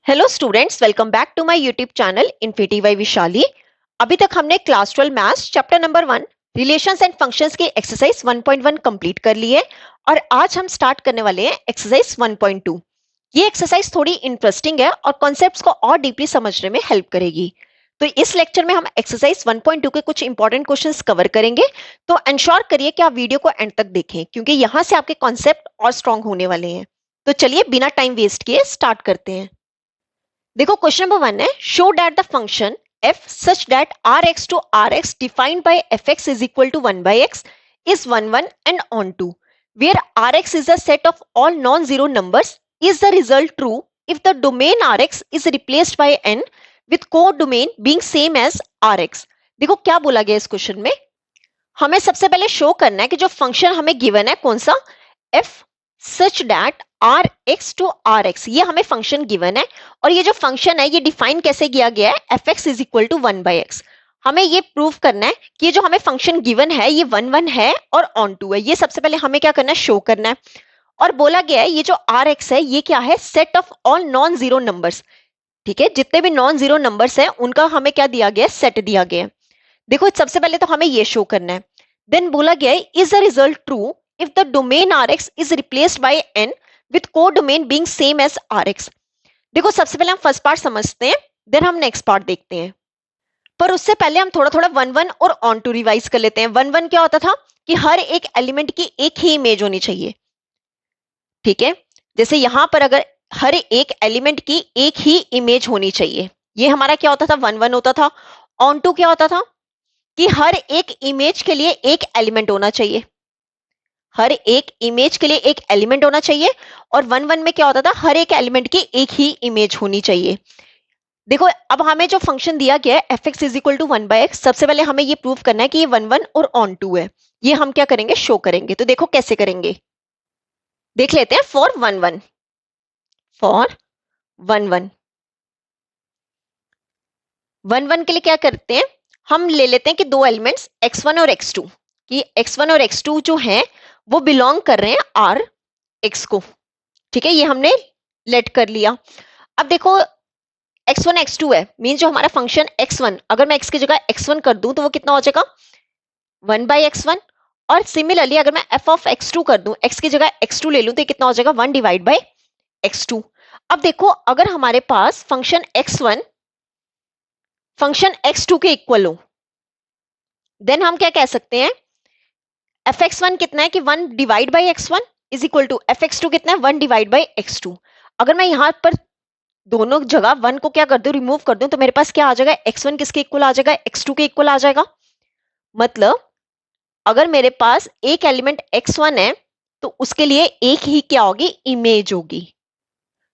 Hello students, welcome back to my YouTube channel infinity by Vishali. अभी तक हमने class 12 maths chapter number 1 relations and functions की exercise 1.1 complete कर ली है और आज हम स्टार्ट करने वाले हैं एक्सरसाइज 1.2। ये एक्सरसाइज थोड़ी इंटरेस्टिंग है और कॉन्सेप्ट्स को और डीपली समझने में हेल्प करेगी। तो इस लेक्चर में हम एक्सरसाइज 1.2 के कुछ इंपॉर्टेंट क्वेश्चंस कवर करेंगे। तो इंश्योर करिए कि आप वीडियो को एंड तक देखें क्योंकि यहाँ से आपके कॉन्सेप्ट और स्ट्रांग होने वाले हैं। तो चलिए बिना टाइम वेस्ट किए स्टार्ट करते हैं। देखो क्वेश्चन नंबर 1 है, show that the function f such that rx to rx defined by fx is equal to 1 by x is 1 1 and onto where rx is a set of all non-zero numbers. Is the result true if the domain rx is replaced by n with codomain being same as rx? देखो क्या बोला गया इस question में। हमें सबसे पहले show करना है कि जो फंक्शन हमें गिवन है कौन सा, f such that rx to rx, ये हमें फंक्शन गिवन है और ये जो फंक्शन है ये डिफाइन कैसे किया गया है, fx is equal to 1 by x। हमें ये प्रूव करना है कि ये जो हमें फंक्शन गिवन है ये 1 1 है और ऑन टू है। ये सबसे पहले हमें क्या करना है, शो करना है। और बोला गया है ये जो rx है ये क्या है, set of all non zero numbers. ठीक है, जितने भी नॉन जीरो नंबर्स हैं उनका हमें क्या दिया गया है, सेट दिया गया है। देखो सबसे पहले तो हमें ये शो करना है। देन बोला गया है is the result true if the domain rx is replaced by n with codomain being same as rx। देखो सबसे पहले हम फर्स्ट पार्ट समझते हैं, देन हम नेक्स्ट पार्ट देखते हैं। पर उससे पहले हम थोड़ा थोड़ा 1 1 और ऑन टू रिवाइज कर लेते हैं। 1 1 क्या होता था कि हर एक एलिमेंट की एक ही इमेज होनी चाहिए। ठीक है, जैसे यहां पर अगर हर एक एलिमेंट की एक ही इमेज होनी चाहिए, ये हमारा क्या होता था, 1 1 होता था। ऑन टू क्या होता था कि हर एक इमेज के लिए एक एलिमेंट होना चाहिए, हर एक इमेज के लिए एक एलिमेंट होना चाहिए। और 1 1 में क्या होता था, हर एक एलिमेंट की एक ही इमेज होनी चाहिए। देखो अब हमें जो फंक्शन दिया गया है F x is equal to 1 by x, सबसे पहले हमें ये प्रूव करना है कि ये 1 1 और ऑन टू है। ये हम क्या करेंगे, शो करेंगे। तो देखो कैसे करेंगे, देख लेते हैं। फॉर 1 1 1 1 के लिए क्या करते हैं, हम ले लेते हैं कि दो एलिमेंट्स x1 और x2, कि x1 और x2 जो हैं वो बिलोंग कर रहे हैं आर एक्स को। ठीक है, ये हमने लेट कर लिया। अब देखो x1 x2 है, मीन जो हमारा फंक्शन x1, अगर मैं x की जगह x1 कर दूं तो वो कितना हो जाएगा, 1 बाई x1। और सिमिलरली अगर मैं f ऑफ x2 कर दूं, x की जगह x2 ले लूं तो ये कितना हो जाएगा, 1 डिवाइड बाई x2। अब देखो अगर हमारे पास फंक्शन x1 फंक्शन x2 के इक्वल हो, देन हम क्या कह सकते हैं, fx1 कितना है कि 1 divide by x1 is equal to fx2 कितना है, 1 डिवाइड बाई x2। अगर मैं यहां पर दोनों जगह 1 को क्या कर दूं, रिमूव कर दूं, तो मेरे पास क्या आ जाएगा, x1 किसके इक्वल आ जाएगा, x2 के इक्वल आ जाएगा। मतलब अगर मेरे पास एक एलिमेंट x1 है तो उसके लिए एक ही क्या होगी, इमेज होगी।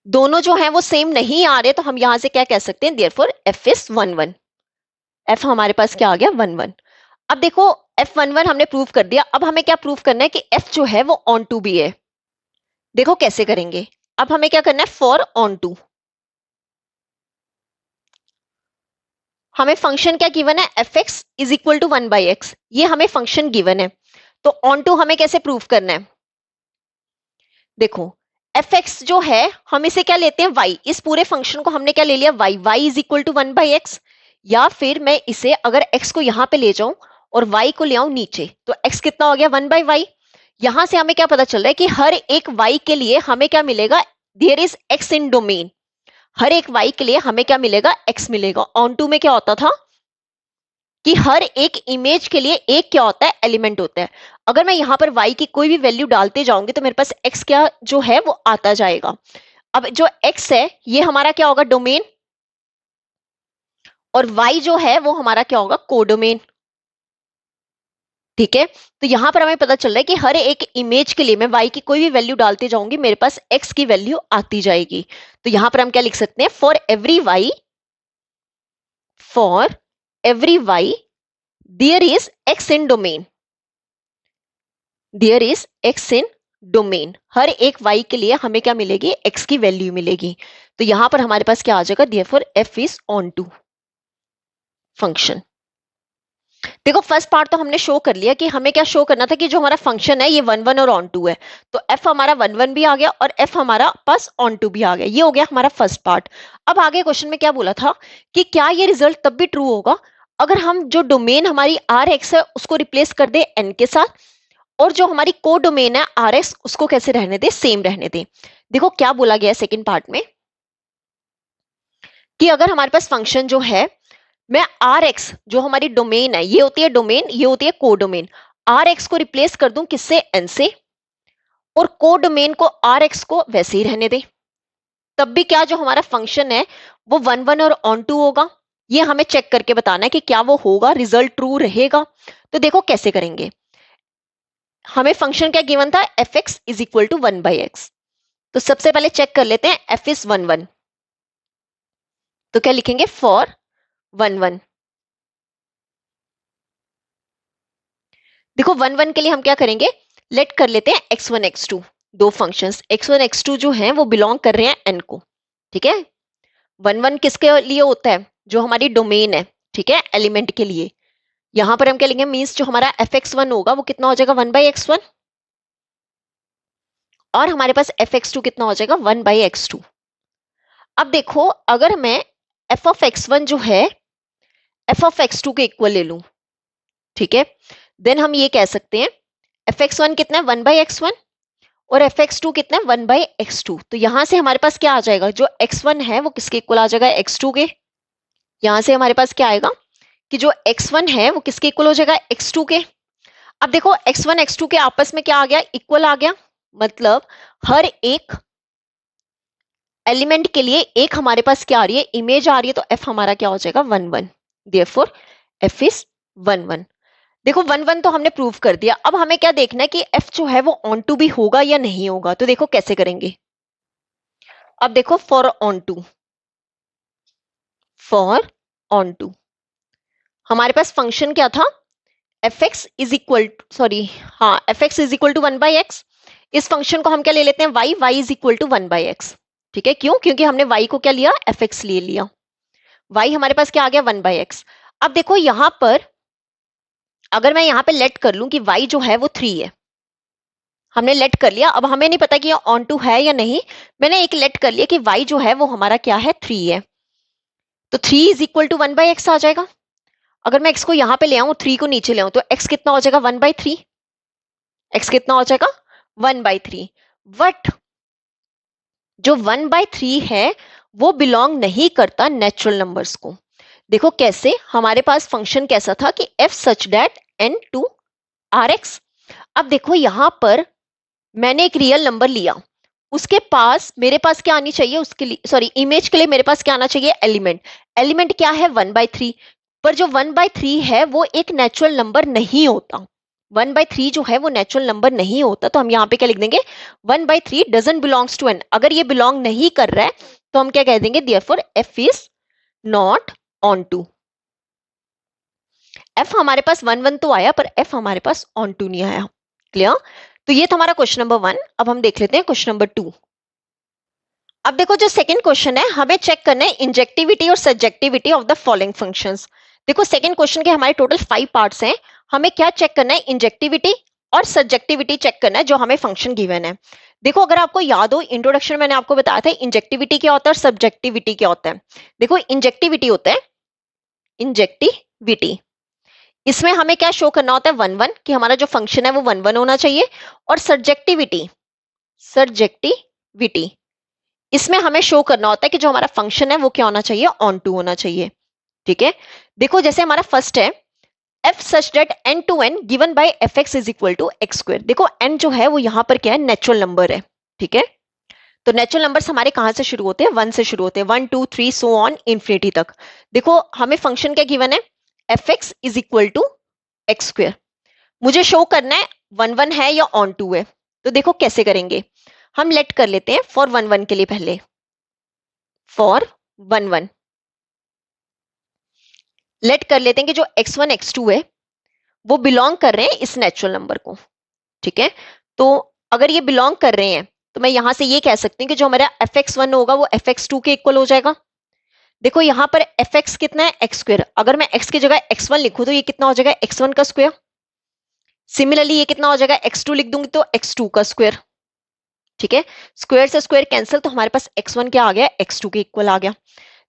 दोनों जो है वो सेम नहीं आ रहे तो हम यहां से क्या कह सकते हैं, देयरफॉर f इज 1 1। f हमारे पास क्या आ गया, 1 1। अब देखो f11 हमने प्रूव कर दिया। अब हमें क्या प्रूव करना है कि f जो है वो ऑन टू भी है। देखो कैसे करेंगे, अब हमें क्या करना है, फॉर ऑन टू। हमें फंक्शन क्या गिवन है, fx is equal to 1 by x, ये हमें फंक्शन गिवन है। तो ऑन टू हमें कैसे प्रूव करना है, देखो fx जो है हम इसे क्या लेते हैं, y। इस पूरे फंक्शन को हमने क्या ले लिया, y is equal to 1 by x. या फिर मैं इसे अगर x को यहां पे ले जाऊं और y को ले आऊं नीचे, तो x कितना हो गया, 1 बाई वाई। यहां से हमें क्या पता चल रहा है कि हर एक y के लिए हमें क्या मिलेगा, there is x in domain. हर एक y के लिए हमें क्या मिलेगा, x मिलेगा। ऑन टू में क्या होता था कि हर एक इमेज के लिए एक क्या होता है, एलिमेंट होता है। अगर मैं यहां पर y की कोई भी वैल्यू डालते जाऊंगी तो मेरे पास x क्या जो है वो आता जाएगा। अब जो x है ये हमारा क्या होगा, डोमेन, और y जो है वो हमारा क्या होगा, कोडोमेन। ठीक है, तो यहां पर हमें पता चल रहा है कि हर एक इमेज के लिए मैं y की कोई भी वैल्यू डालते जाऊंगी, मेरे पास x की वैल्यू आती जाएगी। तो यहां पर हम क्या लिख सकते हैं, for every y there is x in domain, there is x in domain. हर एक y के लिए हमें क्या मिलेगी, x की वैल्यू मिलेगी। तो यहां पर हमारे पास क्या आ जाएगा, therefore f is onto function. देखो फर्स्ट पार्ट तो हमने शो कर लिया कि हमें क्या शो करना था कि जो हमारा फंक्शन है ये 1 1 और ऑन टू है, तो एफ हमारा 1 1 भी आ गया और एफ हमारा पास ऑन टू भी आ गया। ये हो गया हमारा फर्स्ट पार्ट। अब आगे क्वेश्चन में क्या बोला था कि क्या ये रिजल्ट तब भी ट्रू होगा अगर हम जो डोमेन हमारी आर एक्स है उसको रिप्लेस कर दे एन के साथ, और जो हमारी को डोमेन है आर एक्स उसको कैसे रहने दे, सेम रहने दे। देखो क्या बोला गया है सेकेंड पार्ट में कि अगर हमारे पास फंक्शन जो है, मैं आर एक्स जो हमारी डोमेन है, ये होती है डोमेन, ये होती है को डोमेन, आर एक्स को रिप्लेस कर दूं किससे, एन से, और को डोमेन को आर एक्स को वैसे ही रहने दे, तब भी क्या जो हमारा फंक्शन है वो 1 1 और ऑन टू होगा। ये हमें चेक करके बताना है कि क्या वो होगा, रिजल्ट ट्रू रहेगा। तो देखो कैसे करेंगे। हमें फंक्शन क्या गिवन था, F x is equal to 1/x। तो सबसे पहले चेक कर लेते हैं एफ इज 1 1, तो क्या लिखेंगे, फॉर 1 1। देखो 1 1 के लिए हम क्या करेंगे, लेट कर लेते हैं x1 x2, दो फंक्शंस x1 x2 जो हैं वो बिलोंग कर रहे हैं n को। ठीक है, 1 1 किसके लिए होता है, जो हमारी डोमेन है, ठीक है, एलिमेंट के लिए। यहां पर हम क्या लेंगे, मींस जो हमारा fx1 होगा वो कितना हो जाएगा, 1/x1, और हमारे पास fx2 कितना हो जाएगा, 1/x2। अब देखो अगर मैं f ऑफ x1 जो है f ऑफ x2 के इक्वल ले लूं, ठीक है, देन हम ये कह सकते हैं fx1 कितना है, 1/x1, और fx2 कितना है, 1/x2। तो यहां से हमारे पास क्या आ जाएगा, जो x1 है वो किसके इक्वल आ जाएगा, x2 के। यहां से हमारे पास क्या आएगा कि जो x1 है वो किसके इक्वल हो जाएगा, x2 के। अब देखो x1 x2 के आपस में क्या आ गया, इक्वल आ गया, मतलब हर एक एलिमेंट के लिए एक हमारे पास क्या आ रही है, इमेज आ रही है, तो f हमारा क्या हो जाएगा, 1 1। Therefore f is 1 1। देखो 1 1 तो हमने प्रूव कर दिया। अब हमें क्या देखना है कि f जो है वो ऑन टू भी होगा या नहीं होगा। तो देखो कैसे करेंगे। अब देखो फॉर ऑन टू हमारे पास फंक्शन क्या था, F x is equal, sorry, हाँ, F x is equal to 1/x। इस फंक्शन को हम क्या ले लेते हैं, y is equal to 1/x। ठीक है, क्यों, क्योंकि हमने y को क्या लिया, एफ एक्स ले लिया, y हमारे पास क्या आ गया, 1/x। अब देखो यहां पर अगर मैं यहां पे लेट कर लूं कि y जो है वो 3 है, हमने लेट कर लिया। अब हमें नहीं पता कि ये ऑन टू है या नहीं, मैंने एक लेट कर लिया कि y जो है वो हमारा क्या है, 3 है, तो 3 इज इक्वल टू 1/x आ जाएगा। अगर मैं x को यहां पे ले आऊं, 3 को नीचे ले आऊं, तो x कितना हो जाएगा, 1/3। x कितना हो जाएगा, 1/3। बट जो 1/3 है वो बिलोंग नहीं करता नेचुरल नंबर्स को। देखो कैसे, हमारे पास फंक्शन कैसा था कि f such that n to R x. अब देखो यहां पर मैंने एक रियल नंबर लिया, उसके पास मेरे पास क्या आनी चाहिए, उसके लिए, सॉरी, इमेज के लिए मेरे पास क्या आना चाहिए, एलिमेंट। एलिमेंट क्या है, 1/3। पर जो 1/3 है वो एक नेचुरल नंबर नहीं होता। 1/3 जो है वो नेचुरल नंबर नहीं होता, तो हम यहाँ पे क्या लिख देंगे, 1/3 डजंट बिलोंग्स टू n। अगर ये बिलोंग नहीं कर रहा है तो हम क्या कह देंगे, therefore f is not onto. f हमारे पास 1 1 तो आया, पर f हमारे पास ऑन टू नहीं आया। क्लियर। तो ये था हमारा क्वेश्चन नंबर 1। अब हम देख लेते हैं क्वेश्चन नंबर 2। अब देखो जो सेकंड क्वेश्चन है, हमें चेक करना है इंजेक्टिविटी और subjectivity of the following functions. देखो सेकंड क्वेश्चन के हमारे टोटल 5 पार्ट्स हैं। हमें क्या चेक करना है, इंजेक्टिविटी और सब्जेक्टिविटी चेक करना है जो हमें फंक्शन गिवन है। देखो अगर आपको याद हो, इंट्रोडक्शन में मैंने आपको बताया था इंजेक्टिविटी क्या होता है और सब्जेक्टिविटी क्या होता है। देखो इंजेक्टिविटी होता है, इंजेक्टिविटी, इसमें हमें क्या शो करना होता है, 1 1, कि हमारा जो फंक्शन है वो 1 1 होना चाहिए। और सब्जेक्टिविटी, सब्जेक्टिविटी, इसमें हमें शो करना होता है कि जो हमारा फंक्शन है वो क्या होना चाहिए, ऑन टू होना चाहिए। ठीक है, देखो जैसे हमारा फर्स्ट है, f such that n to n given by fx is equal to x square। देखो n जो है वो यहां पर क्या है, नेचुरल नंबर है। ठीक है, तो नेचुरल नंबर्स हमारे कहां से शुरू होते हैं, 1 से शुरू होते हैं, 1 2 3 सो ऑन इन्फिनिटी तक। देखो हमें फंक्शन क्या गिवन है, fx is equal to x square। मुझे शो करना है 1 1 है या ऑन टू है। तो देखो कैसे करेंगे, हम लेट कर लेते हैं फॉर 1 1 के लिए, पहले फॉर 1 1 लेट कर लेते हैं कि जो x1 x2 है वो बिलोंग कर रहे हैं इस नेचुरल नंबर को। ठीक है, तो अगर ये बिलोंग कर रहे हैं तो मैं यहां से ये कह सकती हूँ कि जो हमारा fx1 होगा वो fx2 के इक्वल हो जाएगा। देखो यहाँ पर एफ एक्स कितना है, एक्स स्क्वायर। अगर मैं एक्स की जगह एक्स वन लिखूं तो ये कितना हो जाएगा, एक्स वन का स्क्वायर। सिमिलरली ये कितना हो जाएगा, एक्स टू लिख दूंगी तो एक्स टू का स्क्वायर। ठीक है, स्क्वायर से स्क्वायर कैंसिल, तो हमारे पास एक्स वन क्या आ गया, एक्स टू के इक्वल आ गया।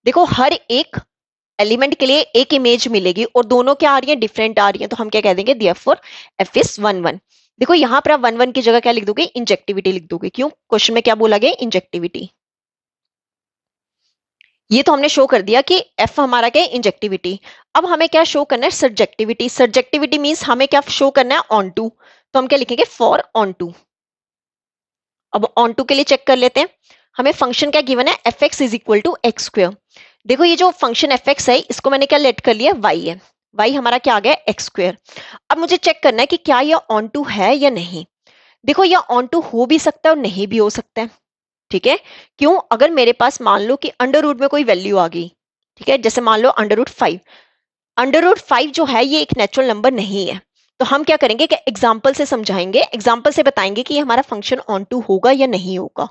देखो हर एक एलिमेंट के लिए एक इमेज मिलेगी और दोनों क्या आ रही है, डिफरेंट आ रही है, तो हम क्या कह देंगे, therefore F is one one. देखो यहाँ पर आप वन वन की जगह क्या लिख दोगे, इंजेक्टिविटी लिख दोगे। क्यों, क्वेश्चन में क्या बोला गया, इंजेक्टिविटी। ये तो हमने शो कर दिया कि एफ हमारा क्या है, इंजेक्टिविटी। अब हमें क्या शो करना है, सब्जेक्टिविटी। सब्जेक्टिविटी मींस हमें क्या शो करना है, ऑन टू। तो हम क्या लिखेंगे, फॉर ऑन टू। अब ऑन टू के लिए चेक कर लेते हैं। हमें फंक्शन क्या गिवन है, F x is equal to x square. देखो ये जो फंक्शन एफ एक्स है इसको मैंने क्या लेट कर लिया, वाई है। वाई हमारा क्या आ गया, एक्स स्क्वायर। अब मुझे चेक करना है कि क्या ये ऑन टू है या नहीं। देखो ये ऑन टू हो भी सकता है और नहीं भी हो सकता है। ठीक है, क्यों, अगर मेरे पास मान लो कि अंडर रूट में कोई वैल्यू आ गई, ठीक है, जैसे मान लो under root five. Under root five जो है ये एक नेचुरल नंबर नहीं है। तो हम क्या करेंगे कि एग्जाम्पल से समझाएंगे, एग्जाम्पल से बताएंगे कि ये हमारा फंक्शन ऑन टू होगा या नहीं होगा।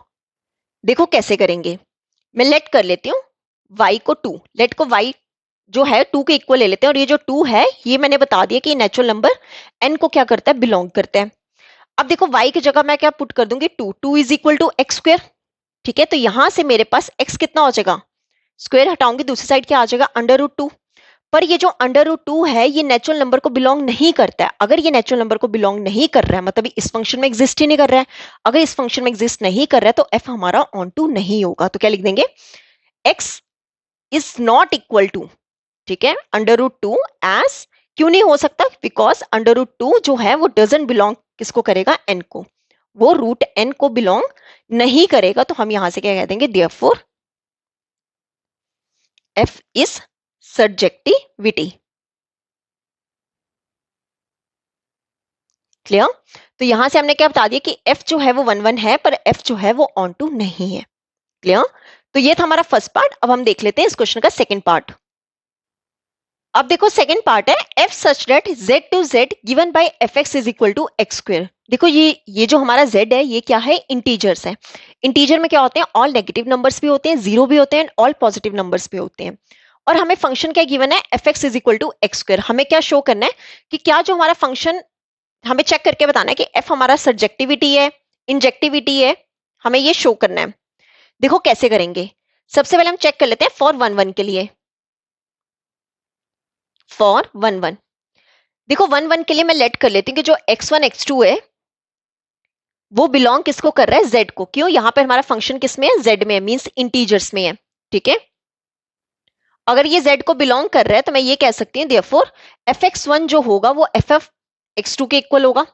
देखो कैसे करेंगे, मैं लेट कर लेती हूँ y को टू, लेट को y जो है टू के इक्वल ले लेते हैं, और ये जो टू है ये मैंने बता दिया कि नेचुरल नंबर n को क्या करता है, बिलोंग करता है। अब देखो y की जगह मैं क्या पुट कर दूंगी, two. Two is equal to x square. ठीक है, तो यहां से मेरे पास x कितना हो जाएगा, स्क्वायर हटाऊंगी, दूसरी साइड क्या आ जाएगा, अंडर रूट टू। पर ये जो अंडर रूट टू है ये नेचुरल नंबर को बिलोंग नहीं करता है। अगर ये नेचुरल नंबर को बिलोंग नहीं कर रहा है मतलब इस फंक्शन में एग्जिस्ट ही नहीं कर रहा है। अगर इस फंक्शन में एग्जिस्ट नहीं कर रहा है तो f हमारा ऑन टू नहीं होगा। तो क्या लिख देंगे, x is not equal to, ठीक है, अंडर रूट टू एज। क्यों नहीं हो सकता, बिकॉज अंडर रूट टू जो है वो डजंट बिलोंग किसको करेगा, n को, वो रूट n को बिलोंग नहीं करेगा। तो हम यहां से क्या कह देंगे, therefore f is subjectivity. Clear, तो यहां से हमने क्या बता दिया कि f जो है वो वन वन है पर f जो है वो ऑन टू नहीं है। क्लियर, तो ये था हमारा फर्स्ट पार्ट। अब हम देख लेते हैं इस क्वेश्चन का सेकंड पार्ट। अब देखो सेकंड पार्ट है, f such that z to z given by fx is equal to x square. देखो ये जो हमारा z है ये क्या है, इंटीजर्स है। इंटीजर में क्या होते हैं, ऑल नेगेटिव नंबर्स भी होते हैं, जीरो भी होते हैं, ऑल पॉजिटिव नंबर्स भी होते हैं। और हमें फंक्शन क्या गिवन है, fx is equal to x square. हमें क्या शो करना है कि क्या जो हमारा फंक्शन, हमें चेक करके बताना है कि f हमारा सब्जेक्टिविटी है, इंजेक्टिविटी है, हमें ये शो करना है। देखो कैसे करेंगे, सबसे पहले हम चेक कर लेते हैं फॉर वन वन के लिए। फॉर वन वन, देखो वन वन के लिए मैं लेट कर लेती हूँ कि जो x1 x2 है वो बिलोंग किसको कर रहा है, z को। क्यों, यहां पर हमारा फंक्शन किस में है, z में है, मींस इंटीजर्स में है। ठीक है, अगर ये z को बिलोंग कर रहा है तो मैं ये कह सकती हूँ देयरफॉर fx1 जो होगा वो ff(x2) के इक्वल होगा।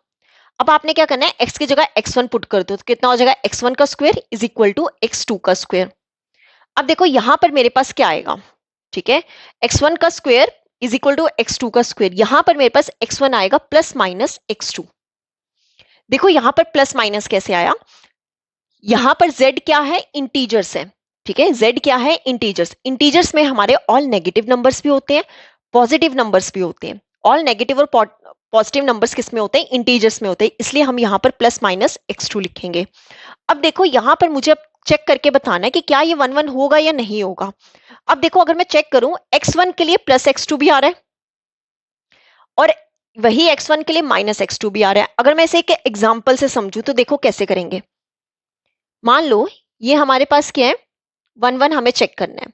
अब आपने क्या करना है, x की जगह x1 पुट कर दो, तो कितना हो जाएगा, x1 का square is equal to x2 का स्क्वायर। अब देखो यहां पर मेरे पास क्या आएगा, ठीक है, x1 का square is equal to x2 का स्क्वायर। यहां पर मेरे पास x1 आएगा प्लस माइनस x2। देखो यहां पर प्लस माइनस कैसे आया, यहां पर z क्या है, इंटीजर्स है। ठीक है, z क्या है, इंटीजर्स। इंटीजर्स में हमारे ऑल नेगेटिव नंबर्स भी होते हैं, पॉजिटिव नंबर्स भी होते हैं। ऑल नेगेटिव और पॉजिटिव नंबर्स किस में होते हैं, इंटीजर्स में होते हैं, इसलिए हम यहां पर प्लस माइनस x2 लिखेंगे। अब देखो यहां पर मुझे चेक करके बताना है कि क्या ये वन वन होगा या नहीं होगा। अब देखो अगर मैं चेक करूं, x1 के लिए प्लस x2 भी आ रहा है और वही x1 के लिए माइनस x2 भी आ रहा है। अगर मैं इसे एक एग्जांपल से समझूं तो देखो कैसे करेंगे। मान लो ये हमारे पास क्या है, वन वन हमें चेक करना है।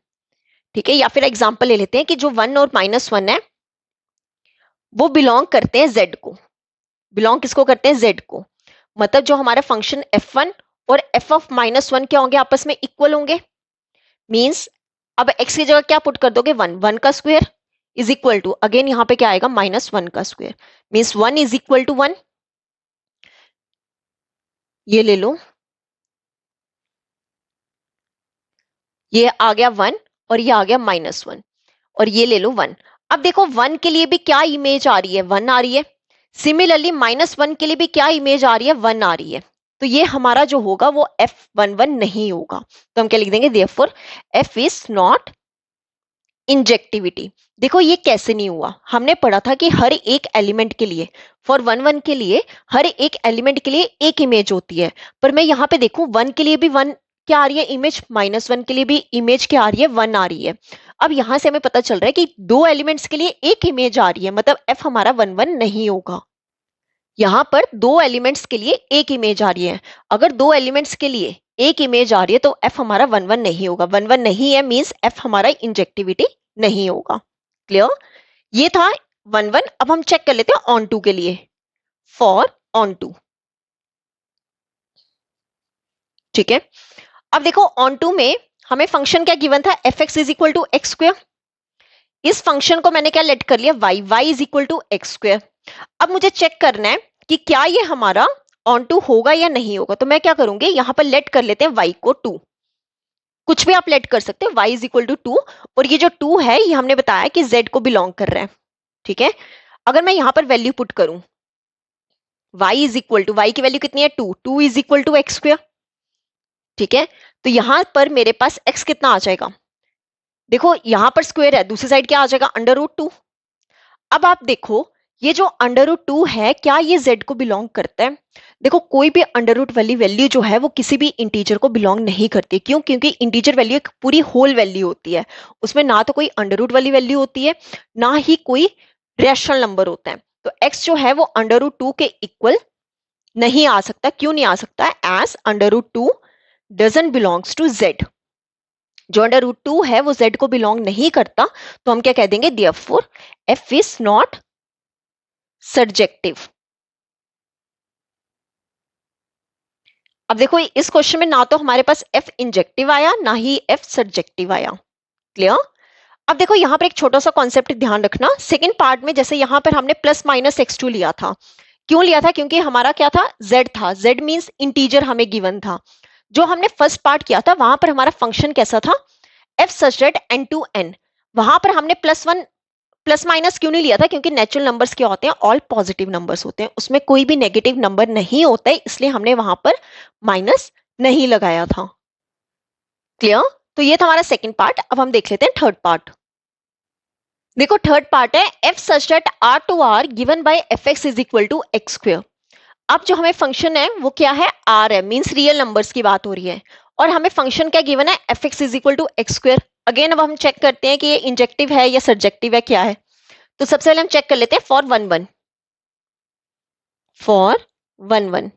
ठीक है, या फिर एग्जांपल ले लेते हैं कि जो वन और माइनस वन है वो बिलोंग करते हैं z को। बिलोंग किसको करते हैं, z को। मतलब जो हमारा फंक्शन f1 और f ऑफ माइनस वन क्या होंगे, आपस में इक्वल होंगे। मींस अब x की जगह क्या पुट कर दोगे, वन, वन का square is equal to, again यहां पे क्या आएगा, माइनस वन का square. Means one is equal to one, ये ले लो, ये आ गया वन और ये आ गया माइनस वन, और ये ले लो वन। अब देखो वन के लिए भी क्या इमेज आ रही है, वन आ रही है। सिमिलरली माइनस वन के लिए भी क्या इमेज आ रही है, वन आ रही है। तो ये हमारा जो होगा वो f11 नहीं होगा। तो हम क्या लिख देंगे, therefore f is not injectivity. देखो ये कैसे नहीं हुआ, हमने पढ़ा था कि हर एक एलिमेंट के लिए, फॉर वन वन के लिए हर एक एलिमेंट के लिए एक इमेज होती है। पर मैं यहाँ पे देखूं वन के लिए भी वन क्या आ रही है इमेज, -1 के लिए भी इमेज क्या आ रही है, 1 आ रही है। अब यहां से हमें पता चल रहा है कि दो एलिमेंट्स के लिए एक इमेज आ रही है, मतलब f हमारा 1 1 नहीं होगा। यहां पर दो एलिमेंट्स के लिए एक इमेज आ रही है, अगर दो एलिमेंट्स के लिए एक इमेज आ रही है तो f हमारा 1 1 नहीं होगा। 1 1 नहीं है मींस f हमारा इंजेक्टिविटी नहीं होगा। क्लियर? ये था 1 1। अब हम चेक कर लेते हैं ऑन टू के लिए। फॉर ऑन टू, ठीक है। अब देखो ऑन टू में हमें फंक्शन क्या गिवन था, F x is equal to x square. इस फंक्शन को मैंने क्या लेट कर लिया, y, y is equal to x square. अब मुझे चेक करना है कि क्या ये हमारा ऑन टू होगा या नहीं होगा, तो मैं क्या करूंगी, यहां पर लेट कर लेते हैं वाई को 2। कुछ भी आप लेट कर सकते हो, वाई इज इक्वल टू 2। और ये जो 2 है ये हमने बताया कि जेड को बिलोंग कर रहा है, ठीक है। अगर मैं यहां पर वैल्यू पुट करूं, वाई इज इक्वल टू, वाई की वैल्यू कितनी है 2, 2 is equal to x square, ठीक है। तो यहां पर मेरे पास x कितना आ जाएगा, देखो यहां पर स्क्वायर है, दूसरी साइड क्या आ जाएगा, √2। अब आप देखो ये जो √2 है क्या ये z को बिलोंग करता है। देखो कोई भी अंडर वाली वैल्यू जो है वो किसी भी इंटीजर को बिलोंग नहीं करती। क्यों? क्योंकि इंटीजर वैल्यू एक पूरी होल वैल्यू होती है, उसमें ना तो कोई अंडर वाली वैल्यू होती है ना ही कोई रैशनल नंबर होता है। तो x जो है वो √2 के इक्वल नहीं आ सकता। क्यों नहीं आ सकता है, as √2 doesn't belongs to z। जो √2 है वो z को बिलोंग नहीं करता, तो हम क्या कह देंगे, therefore f is not surjective. अब देखो इस क्वेश्चन में ना तो हमारे पास f इंजेक्टिव आया ना ही f सर्जेक्टिव आया। क्लियर? अब देखो यहां पर एक छोटा सा कॉन्सेप्ट ध्यान रखना, सेकंड पार्ट में जैसे यहां पर हमने +-x2 लिया था। क्यों लिया था? क्योंकि हमारा क्या था, z था, z मींस इंटीजर हमें गिवन था। जो हमने फर्स्ट पार्ट किया था वहां पर हमारा फंक्शन कैसा था, f such that n to n। वहां पर हमने +1 + क्यों नहीं लिया था, क्योंकि नेचुरल नंबर्स क्या होते हैं, ऑल पॉजिटिव नंबर्स होते हैं, उसमें कोई भी नेगेटिव नंबर नहीं होता है, इसलिए हमने वहां पर माइनस नहीं लगाया था। क्लियर? तो ये था हमारा सेकंड पार्ट। अब हम देख लेते हैं थर्ड पार्ट। देखो थर्ड पार्ट है f such that r to r given by fx is equal to x square। अब जो हमें फंक्शन है वो क्या है, r है, मींस रियल नंबर्स की बात हो रही है, और हमें फंक्शन क्या गिवन है, fx is equal to x square। Again अब हम चेक करते हैं कि ये इंजेक्टिव है या सब्जेक्टिव है, क्या है। तो सबसे पहले हम चेक कर लेते हैं फॉर 1 1, फॉर 1 1।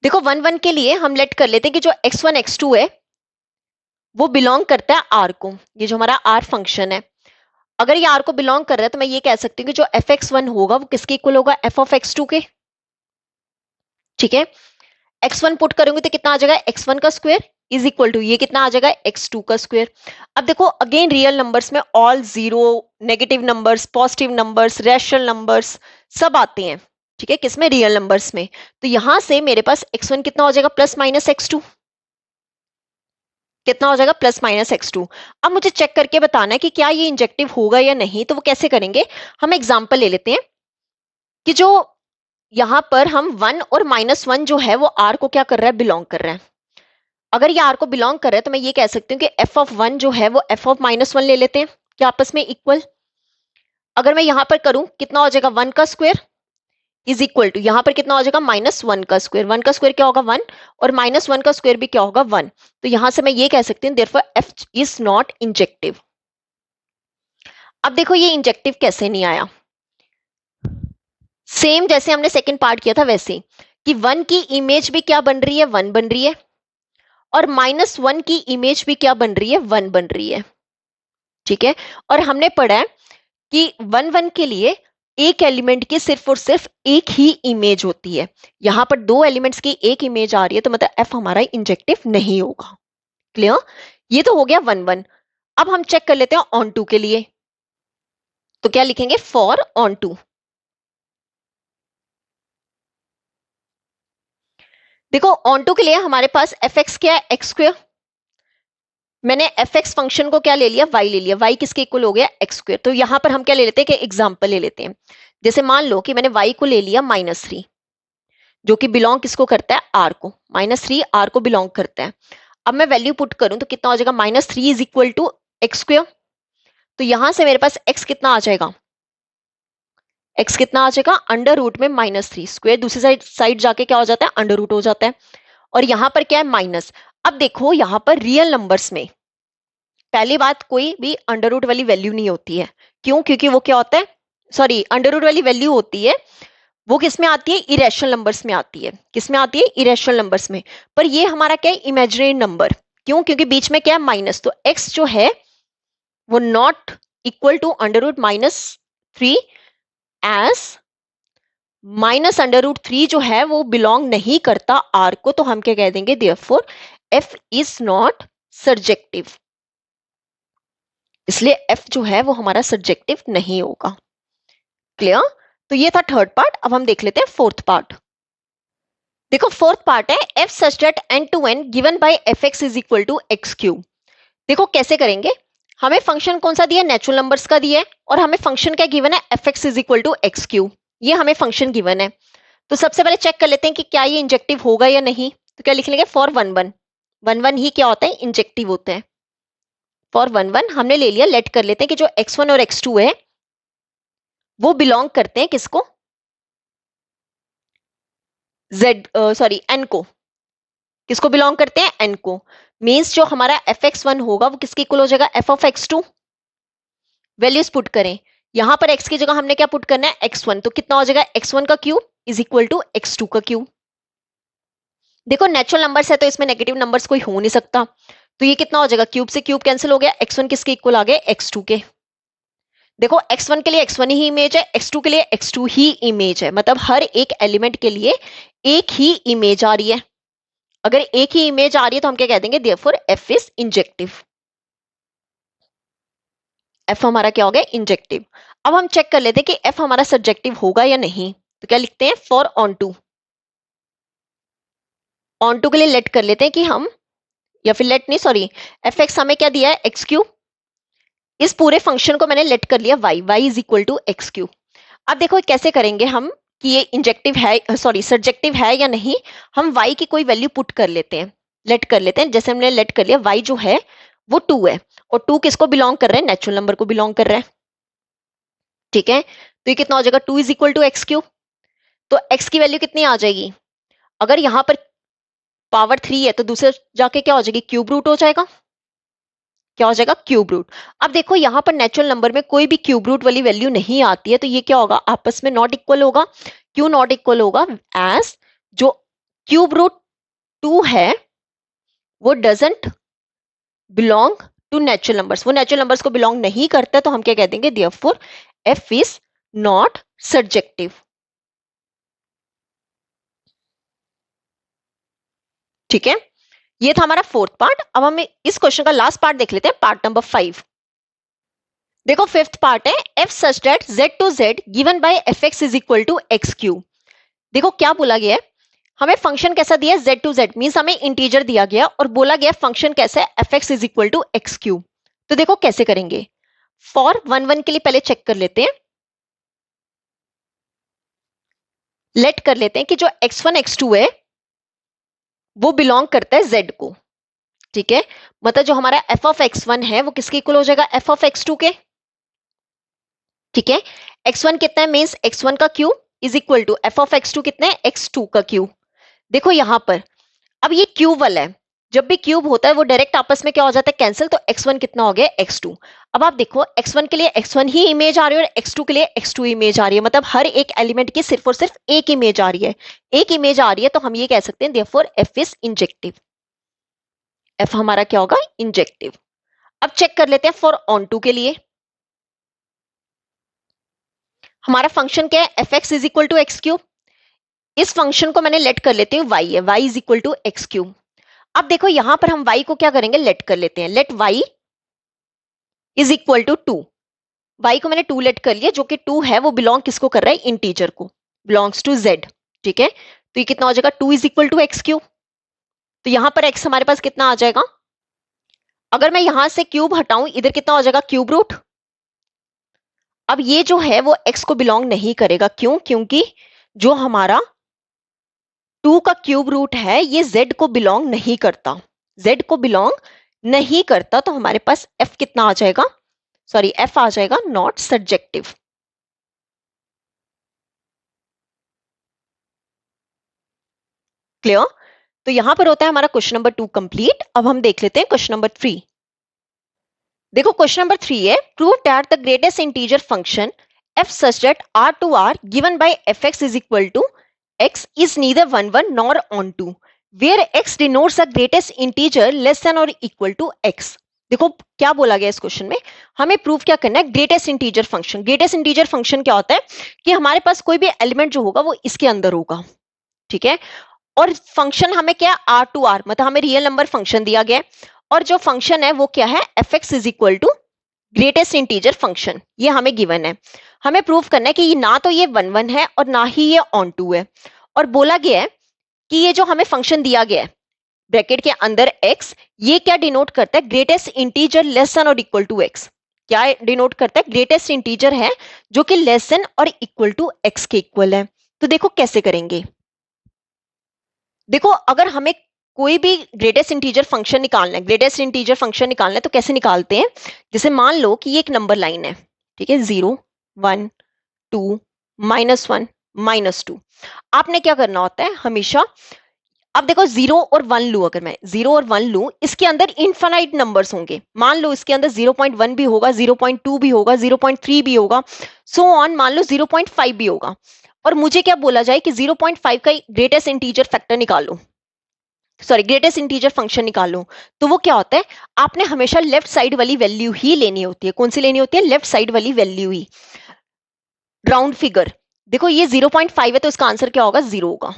देखो 1 1 के लिए हम लेट कर लेते हैं कि जो x1 x2 है वो बिलोंग करता है r को। ये जो हमारा r फंक्शन है, अगर ये r को बिलोंग कर रहा है तो मैं ये कह सकती हूँ कि जो fx1 होगा वो किसके इक्वल होगा, f of x2 के, ठीक है। x1 पुट करूंगी तो कितना आ जाएगा, x1 का स्क्वायर इज इक्वल टू ये कितना आ जाएगा, x2 का स्क्वायर। अब देखो अगेन रियल नंबर्स में all zero, negative numbers, positive numbers, rational numbers सब आते हैं, ठीक है, किसमें, रियल नंबर्स में। तो यहां से मेरे पास x1 कितना हो जाएगा, +-x2, कितना हो जाएगा, +-x2। अब मुझे चेक करके बताना है कि क्या ये इंजेक्टिव होगा या नहीं। तो वो कैसे करेंगे, हम एग्जाम्पल ले लेते हैं कि जो यहां पर हम 1 और -1 जो है वो r को क्या कर रहा है, बिलोंग कर रहा है। अगर ये r को बिलोंग कर रहा है तो मैं ये कह सकती हूँ कि f of 1 जो है वो f of -1 ले लेते हैं, क्या आपस में इक्वल। अगर मैं यहां पर करूं कितना हो जाएगा, 1 का स्क्वायर इज इक्वल टू यहां पर कितना हो जाएगा, -1 का स्क्वायर। 1 का स्क्वायर क्या होगा, 1, और -1 का स्क्वायर भी क्या होगा, 1। तो यहां से मैं ये कह सकती हूँ therefore f is not injective. अब देखो ये इंजेक्टिव कैसे नहीं आया, सेम जैसे हमने सेकंड पार्ट किया था वैसे कि 1 की इमेज भी क्या बन रही है, 1 बन रही है, और -1 की इमेज भी क्या बन रही है, 1 बन रही है, ठीक है। और हमने पढ़ा है कि 1 1 के लिए एक एलिमेंट की सिर्फ और सिर्फ एक ही इमेज होती है। यहां पर दो एलिमेंट्स की एक इमेज आ रही है तो मतलब f हमारा इंजेक्टिव नहीं होगा। क्लियर? ये तो हो गया 1 1। अब हम चेक कर लेते हैं ऑन टू के लिए। तो क्या लिखेंगे, फॉर ऑन टू। देखो ऑन टू के लिए हमारे पास fx क्या है, x स्क्वायर। मैंने fx फंक्शन को क्या ले लिया, y ले लिया, y किसके इक्वल हो गया, x स्क्वायर। तो यहां पर हम क्या ले लेते हैं कि एग्जांपल ले लेते हैं। जैसे मान लो कि मैंने y को ले लिया -3, जो कि बिलोंग किसको करता है, r को। -3 r को बिलोंग करता है। अब मैं वैल्यू पुट करूं तो कितना हो जाएगा, -3 is equal to x square. तो यहां से मेरे पास x कितना आ जाएगा, x कितना आ जाएगा, अंडर रूट में -3, स्क्वायर दूसरी साइड जाके क्या हो जाता है, अंडर रूट हो जाता है। और यहां पर क्या है माइनस। अब देखो यहां पर रियल नंबर्स में पहली बात कोई भी अंडर रूट वाली वैल्यू नहीं होती है। क्यों? क्योंकि वो क्या होता है, सॉरी अंडर रूट वाली वैल्यू होती है वो किस में आती है, इरेशनल नंबर्स में आती है। किस में आती है, इरेशनल नंबर्स में। पर ये हमारा क्या है, इमेजिनरी नंबर। क्यों? क्योंकि बीच में क्या है माइनस, तो x जो है वो not equal to under root -3 as -√3 जो है वो बिलोंग नहीं करता r को, तो हम क्या कह देंगे, therefore f is not surjective. इसलिए f जो है वो हमारा सर्जेक्टिव नहीं होगा। क्लियर? तो ये था थर्ड पार्ट। अब हम देख लेते हैं फोर्थ पार्ट। देखो फोर्थ पार्ट है f such that n to n given by fx is equal to x cube. देखो कैसे करेंगे, हमें फंक्शन कौन सा दिया, नेचुरल नंबर्स का दिया है, और हमें फंक्शन क्या गिवन है, fx is equal to x cube. ये हमें फंक्शन गिवन है। तो सबसे पहले चेक कर लेते हैं कि क्या ये इंजेक्टिव होगा या नहीं। तो क्या लिख लेंगे, फॉर 1 1 ही क्या होता है, इंजेक्टिव होता है। फॉर 1 1 हमने ले लिया, लेट कर लेते हैं कि जो x1 और x2 है वो बिलोंग करते हैं किसको, n को। किसको बिलोंग करते हैं, n को। मींस जो हमारा fx1 होगा वो किसके इक्वल हो जाएगा, f of x2। Values put करें, यहां पर x की जगह हमने क्या पुट करना है, x1। तो कितना हो जाएगा, x1 का cube is equal to x2 का क्यूब। देखो नेचुरल नंबर्स है तो इसमें नेगेटिव नंबर्स कोई हो नहीं सकता, तो ये कितना हो जाएगा, क्यूब से क्यूब कैंसिल हो गया, x1 किसके इक्वल आ गए, x2 के। देखो x1 के लिए x1 ही इमेज है, x2 के लिए x2 ही इमेज है, मतलब हर एक एलिमेंट के लिए एक ही इमेज आ रही है। अगर एक ही इमेज आ रही है तो हम क्या कह देंगे, therefore f is injective. f हमारा क्या हो गया, इंजेक्टिव। अब हम चेक कर लेते हैं कि f हमारा सब्जेक्टिव होगा या नहीं। तो क्या लिखते हैं, फॉर ऑन टू के लिए लेट कर लेते हैं कि हम, या फिर लेट नहीं सॉरी, fx हमें क्या दिया है, x क्यूब। इस पूरे फंक्शन को मैंने लेट कर लिया y is equal to x cube. अब देखो कैसे करेंगे हम कि ये इंजेक्टिव है, सॉरी सब्जेक्टिव है या नहीं। हम y की कोई वैल्यू पुट कर लेते हैं, लेट कर लेते हैं। जैसे हमने लेट कर लिया, y जो है वो 2 है, और 2 किसको बिलोंग कर रहा है, नेचुरल नंबर को बिलोंग कर रहा है। ठीक है, तो ये कितना हो जाएगा, 2 is equal to x cube. तो x की वैल्यू कितनी आ जाएगी, अगर यहां पर पावर 3 है तो दूसरे जाके क्या हो जाएगी, क्यूब रूट हो जाएगा। क्या हो जाएगा, क्यूब रूट। अब देखो यहां पर नेचुरल नंबर में कोई भी क्यूब रूट वाली वैल्यू नहीं आती है, तो ये क्या होगा, आपस में नॉट इक्वल होगा। क्यों नॉट इक्वल होगा, एज जो क्यूब रूट 2 है वो doesn't belong to natural numbers, वो नेचुरल नंबर्स को बिलोंग नहीं करता, तो हम क्या कह देंगे, therefore f is not surjective. ठीक है, ये था हमारा फोर्थ पार्ट। अब हम इस क्वेश्चन का लास्ट पार्ट देख लेते हैं, पार्ट नंबर 5। देखो फिफ्थ पार्ट है, f such that z to z given by fx is equal to x cube. देखो क्या बोला गया है, हमें फंक्शन कैसा दिया है, z to z मींस हमें इंटीजर दिया गया और बोला गया फंक्शन कैसा है, fx is equal to x cube. तो देखो कैसे करेंगे, फॉर 1 1 के लिए पहले चेक कर लेते हैं, लेट कर लेते हैं कि जो x1 x2 है वो बिलोंग करता है z को। ठीक है, मतलब जो हमारा f of x1 है वो किसके इक्वल हो जाएगा, f of x2 के। ठीक है, x1 कितना है, मींस x1 का cube is equal to f of x2 कितना है, x2 का क्यूब। देखो यहां पर अब ये क्यूब वाला है, जब भी क्यूब होता है वो डायरेक्ट आपस में क्या हो जाता है, कैंसिल। तो x1 कितना हो गया, x2। अब आप देखो x1 के लिए x1 ही इमेज आ रही है और x2 के लिए x2 इमेज आ रही है, मतलब हर एक एलिमेंट की सिर्फ और सिर्फ एक इमेज आ रही है। एक इमेज आ रही है तो हम ये कह सकते हैं, therefore f is injective. f हमारा क्या होगा, इंजेक्टिव। अब चेक कर लेते हैं फॉर ऑन टू के लिए, हमारा फंक्शन क्या है, fx is equal to x cube. इस फंक्शन को मैंने लेट कर लेती हूँ y है, y is equal to x cube. अब देखो यहां पर हम y को क्या करेंगे, लेट कर लेते हैं, let y is equal to 2। y को मैंने 2 लेट कर लिया, जो कि 2 है वो बिलोंग किसको कर रहा है, इंटीजर को, बिलोंग्स टू z। ठीक है, तो ये कितना हो जाएगा, 2 is equal to x cube. तो यहां पर x हमारे पास कितना आ जाएगा, अगर मैं यहां से क्यूब हटाऊं इधर कितना हो जाएगा, क्यूब रूट। अब ये जो है वो x को बिलोंग नहीं करेगा, क्यों, क्योंकि जो हमारा 2 का क्यूब रूट है ये z को बिलोंग नहीं करता, z को बिलोंग नहीं करता। तो हमारे पास f कितना आ जाएगा, सॉरी f आ जाएगा नॉट सब्जेक्टिव। क्लियर? तो यहां पर होता है हमारा क्वेश्चन नंबर 2 कंप्लीट। अब हम देख लेते हैं क्वेश्चन नंबर 3। देखो क्वेश्चन नंबर 3 है, prove that the greatest integer function f such that r to r given by fx is equal to x is neither 1 1 nor onto where x denotes the greatest integer less than or equal to x। देखो क्या बोला गया इस question में, हमें prove क्या करना है, greatest integer function. Greatest integer function क्या होता है कि हमारे पास कोई भी एलिमेंट जो होगा वो इसके अंदर होगा, ठीक है। और फंक्शन हमें क्या, आर टू आर, मतलब हमें रियल नंबर फंक्शन दिया गया है और जो फंक्शन है वो क्या है, F x is equal to greatest integer function, ये हमें गिवन है। हमें प्रूव करना है कि ये ना तो ये 1 1 है और ना ही ये ऑन टू है। और बोला गया है कि ये जो हमें फंक्शन दिया गया है ब्रैकेट के अंदर x, ये क्या डिनोट करता है, ग्रेटेस्ट इंटीजर लेस देन और इक्वल टू x। क्या डिनोट करता है, ग्रेटेस्ट इंटीजर है जो कि लेस देन और इक्वल टू x के इक्वल है। तो देखो कैसे करेंगे। देखो अगर हमें कोई भी ग्रेटेस्ट इंटीजर फंक्शन निकालना है, ग्रेटेस्ट इंटीजर फंक्शन निकालना है तो कैसे निकालते हैं, जैसे मान लो कि ये एक नंबर लाइन है, ठीक है, 0 1 2 -1 -2। आपने क्या करना होता है हमेशा, अब देखो 0 और 1 लू, अगर मैं 0 और 1 लू, इसके अंदर इनफाइनाइट नंबर्स होंगे। मान लो इसके अंदर 0.1 भी होगा, 0.2 भी होगा, 0.3 भी होगा, सो ऑन, मान लो 0.5 भी होगा। और मुझे क्या बोला जाए कि 0.5 का ग्रेटेस्ट इंटीजर फैक्टर निकालो, सॉरी ग्रेटेस्ट इंटीजर फंक्शन निकालो। तो वो क्या होता है, आपने हमेशा लेफ्ट साइड वाली वैल्यू ही लेनी होती है। कौन सी लेनी होती है, लेफ्ट साइड वाली वैल्यू ही, राउंड फिगर। देखो ये 0.5 है तो इसका आंसर क्या होगा, 0 होगा।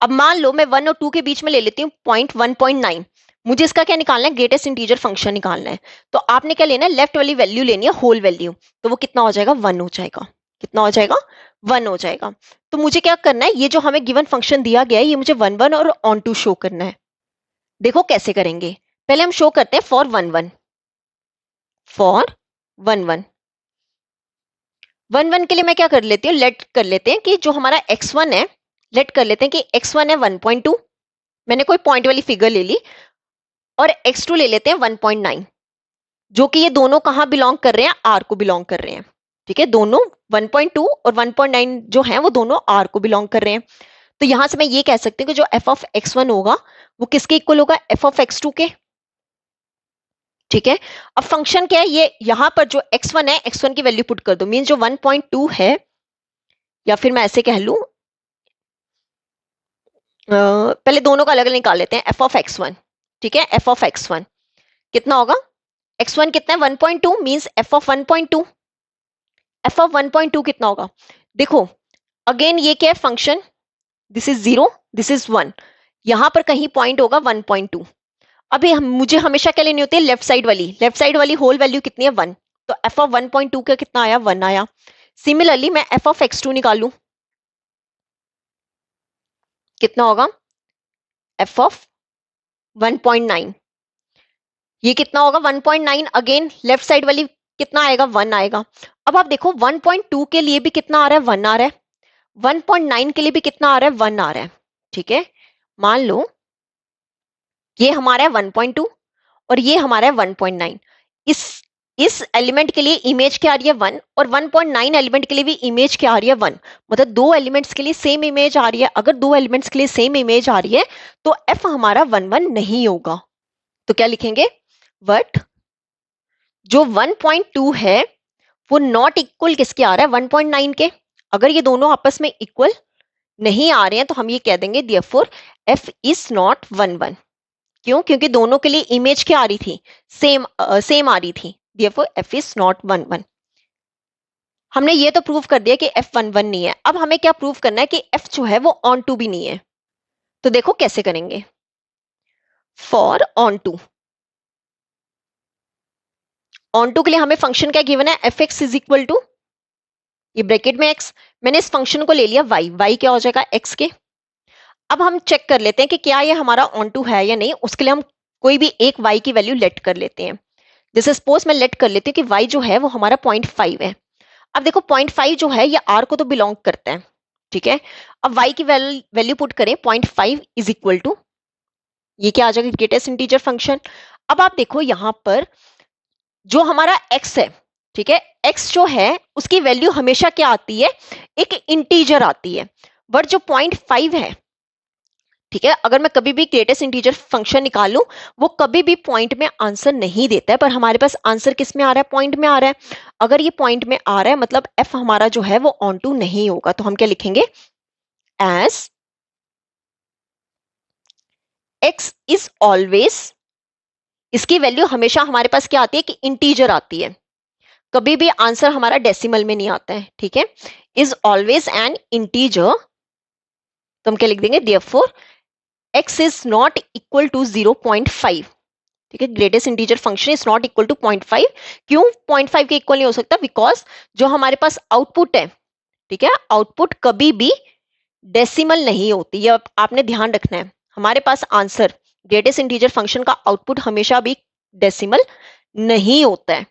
अब मान लो मैं 1 और 2 के बीच में ले लेती हूँ 1.9, मुझे इसका क्या निकालना है, ग्रेटेस्ट इंटीजर फंक्शन निकालना है। तो आपने क्या लेना है, लेफ्ट वाली वैल्यू लेनी है, होल वैल्यू। तो वो कितना हो जाएगा, 1 हो जाएगा। कितना हो जाएगा, 1 हो जाएगा। तो मुझे क्या करना है, ये जो हमें गिवन फंक्शन दिया गया है ये मुझे 1 1 और ऑन टू शो करना है। देखो कैसे करेंगे, पहले हम शो करते हैं फॉर 1 1, फॉर 1 1 1 1 के लिए मैं क्या कर लेती हूँ, लेट कर लेते हैं कि जो हमारा x1 है, लेट कर लेते हैं कि x1 है 1.2, मैंने कोई पॉइंट वाली फिगर ले ली, और x2 ले लेते हैं 1.9, जो कि ये दोनों कहां बिलोंग कर रहे हैं, r को बिलोंग कर रहे हैं, ठीक है। दोनों 1.2 और 1.9 जो हैं वो दोनों r को बिलोंग कर रहे हैं। तो यहां से मैं ये कह सकती हूँ कि जो f ऑफ x1 होगा वो किसके इक्वल होगा, f ऑफ x2 के, ठीक है। अब फंक्शन क्या है, ये यहां पर जो x1 है, x1 की वैल्यू पुट कर दो, मीन जो 1.2 है, या फिर मैं ऐसे कह लूं, पहले दोनों का अलग अलग निकाल लेते हैं, f ऑफ x1, ठीक है। f ऑफ x1 कितना होगा, x1 कितना है 1.2, means f of 1.2, f of 1.2 कितना होगा, देखो अगेन ये क्या है function, this is 0, this is 1, यहां पर कहीं पॉइंट होगा 1.2। अभी मुझे हमेशा क्या लेनी होती है, लेफ्ट साइड वाली होल वैल्यू कितनी है, 1। तो f ऑफ 1.2 का कितना आया, 1 आया। सिमिलरली मैं f ऑफ x2 निकालू, कितना होगा, f ऑफ 1.9, ये कितना होगा 1.9, अगेन लेफ्ट साइड वाली कितना आएगा, 1 आएगा। अब आप देखो 1.2 के लिए भी कितना आ रहा है, 1 आ रहा है, 1.9 के लिए भी कितना आ रहा है, 1 आ रहा है, ठीक है। मान लो ये हमारा है 1.2 और ये हमारा है 1.9, इस एलिमेंट के लिए इमेज क्या आ रही है, 1, और 1.9 एलिमेंट के लिए भी इमेज क्या आ रही है, 1, मतलब दो एलिमेंट्स के लिए सेम इमेज आ रही है। अगर दो एलिमेंट्स के लिए सेम इमेज आ रही है तो f हमारा 1 1 नहीं होगा। तो क्या लिखेंगे, बट जो 1.2 है वो नॉट इक्वल किसके आ रहा है, 1.9 के। अगर ये दोनों आपस में इक्वल नहीं आ रहे हैं तो हम ये कह देंगे देयरफॉर f इज नॉट 1 1। क्यों, क्योंकि दोनों के लिए इमेज क्या आ रही थी, सेम आ रही थी, देयरफॉर f इज नॉट 1 1। हमने ये तो प्रूव कर दिया कि f 1 1 नहीं है। अब हमें क्या प्रूव करना है कि f जो है वो ऑन टू भी नहीं है। तो देखो कैसे करेंगे, फॉर ऑन टू के लिए हमें फंक्शन क्या गिवन है, F x is equal to, ये ब्रैकेट में x, मैंने इस फंक्शन को ले लिया y क्या हो जाएगा, x के। अब हम चेक कर लेते हैं कि क्या ये हमारा ऑन टू है या नहीं। उसके लिए हम कोई भी एक y की वैल्यू लेट कर लेते हैं। जैसे सपोज मैं लेट कर लेती हूँ कि y जो है वो हमारा 0.5 है। अब देखो 0.5 जो है ये r को तो बिलोंग करता है, ठीक है। अब y की वैल्यू पुट करें, 0.5 इज इक्वल टू, ये क्या आ जाएगा, ग्रेटेस्ट इंटीजर फंक्शन। अब आप देखो यहां पर जो हमारा x है, ठीक है, x जो है उसकी वैल्यू हमेशा क्या आती है, एक इंटीजर आती है। बट जो 0.5 है ठीक है, अगर मैं कभी भी ग्रेटेस्ट इंटीजर फंक्शन निकालूं, वो कभी भी पॉइंट में आंसर नहीं देता है, पर हमारे पास आंसर किस में आ रहा है, पॉइंट में आ रहा है। अगर ये पॉइंट में आ रहा है मतलब एफ हमारा जो है वो ऑन टू नहीं होगा, तो हम क्या लिखेंगे, एज एक्स इज ऑलवेज, इसकी वैल्यू हमेशा हमारे पास क्या आती है कि इंटीजर आती है, कभी भी आंसर हमारा डेसिमल में नहीं आता है। ठीक है, इज ऑलवेज एन इंटीजर, तो हम क्या लिख देंगे, therefore x is not equal to 0.5। ठीक है, greatest integer function is not equal to 0.5। क्यों 0.5 के इक्वल नहीं हो सकता, बिकॉज जो हमारे पास आउटपुट है, ठीक है, आउटपुट कभी भी डेसिमल नहीं होती, ये आपने ध्यान रखना है। हमारे पास आंसर ग्रेटेस्ट इंटीजर फंक्शन का आउटपुट हमेशा भी डेसिमल नहीं होता है।